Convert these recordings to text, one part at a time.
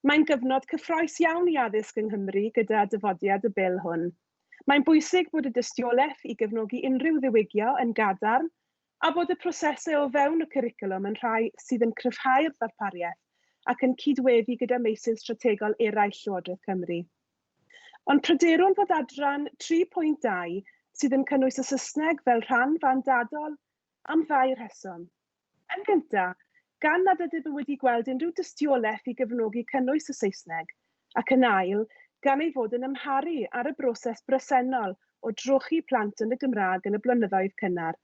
Mae'n gyfnod cyffrous iawn i addysg yng Nghymru gyda dyfodiad y bil hwn. Mae'n bwysig bod y dystiolaeth i gefnogi unrhyw ddiwygio yn gadarn a bod y prosesau o fewn y cwricwlwm yn rhai sydd yn cryfhau'r ddarpariaeth ac yn cydweddu gyda meysydd strategol eraill Llywodraeth Cymru. Ond pryderwn fod adran 3.2 sydd yn cynnwys y Saesneg fel rhan fandadol am ddau rheswm. Yn gyntaf, gan nad ydym wedi gweld unrhyw dystiolaeth i gefnogi cynnwys y Saesneg, ac yn ail, gan ei fod yn amharu ar y broses bresennol o drochi plant yn y Gymraeg yn y blynyddoedd cynnar,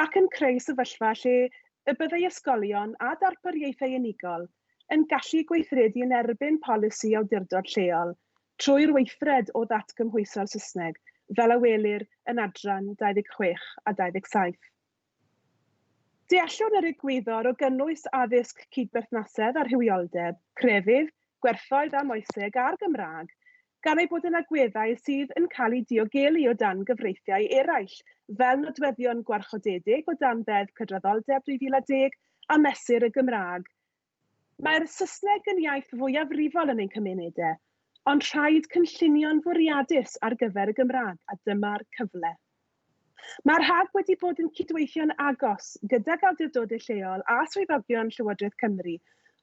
ac yn creu sefyllfa lle y byddai ysgolion a darpariaethau unigol yn gallu gweithredu yn erbyn polisi awdurdod lleol trwy'r weithred o ddatgymhwyso'r Saesneg, fel a welir yn adran 26 a 27. Deallwn yr egwyddor o gynnwys addysg cydberthnasedd a'r hywioldeb, crefydd, gwerthoedd a moeseg a'r Gymraeg, gan ei bod yn agweddau sydd yn cael eu diogelu o dan gyfreithiau eraill, fel nodweddion gwarchodedig o dan Ddeddf Cydraddoldeb 2010 a Mesur y Gymraeg. Mae'r Saesneg yn iaith fwyafrifol yn ein cymunedau, ond rhaid cynllunio'n fwriadus ar gyfer y Gymraeg a dyma'r cyfle. Mae'r RhaG wedi bod yn cydweithio'n agos gydag awdurdodau lleol a swyddogion Llywodraeth Cymru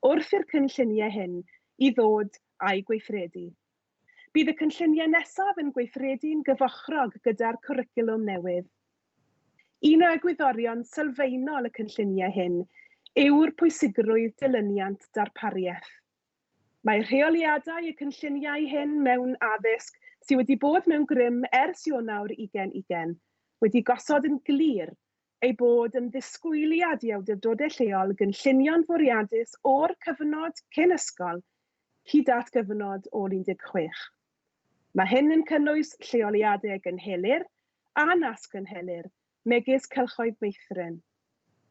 wrth i'r cynlluniau hyn i ddod a'i gweithredu. Bydd y cynlluniau nesaf yn gweithredu'n gyfochrog gyda'r cwricwlwm newydd. Un o egwyddorion sylfaenol y cynlluniau hyn yw'r pwysigrwydd dilyniant darpariaeth. Mae rheoliadau y cynlluniau hyn mewn addysg sydd wedi bod mewn grym ers Ionawr 2020 wedi gosod yn glir ei bod yn ddisgwyliad i awdurdodau lleol gynllunio'n fwriadus o'r cyfnod cyn ysgol hyd at gyfnod o 16. Mae hyn yn cynnwys lleoliadau gynhelir a nasgynhelir, megis cylchoedd meithrin.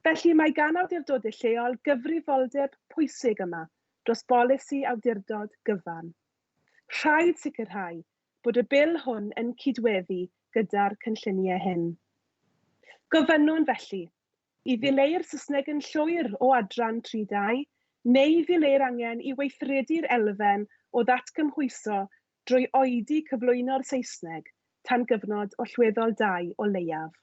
Felly mae gan awdurdodau lleol gyfrifoldeb pwysig yma dros bolisi awdurdod gyfan. Rhaid sicrhau bod y bil hwn yn cydweddu gyda'r cynlluniau hyn. Gofynnwn felly, i ddileu'r Saesneg yn llwyr o adran 3.2, neu ddileu'r angen i weithredu'r elfen o ddatgymhwyso drwy oedi cyflwyno'r Saesneg tan gyfnod allweddol 2 o leiaf.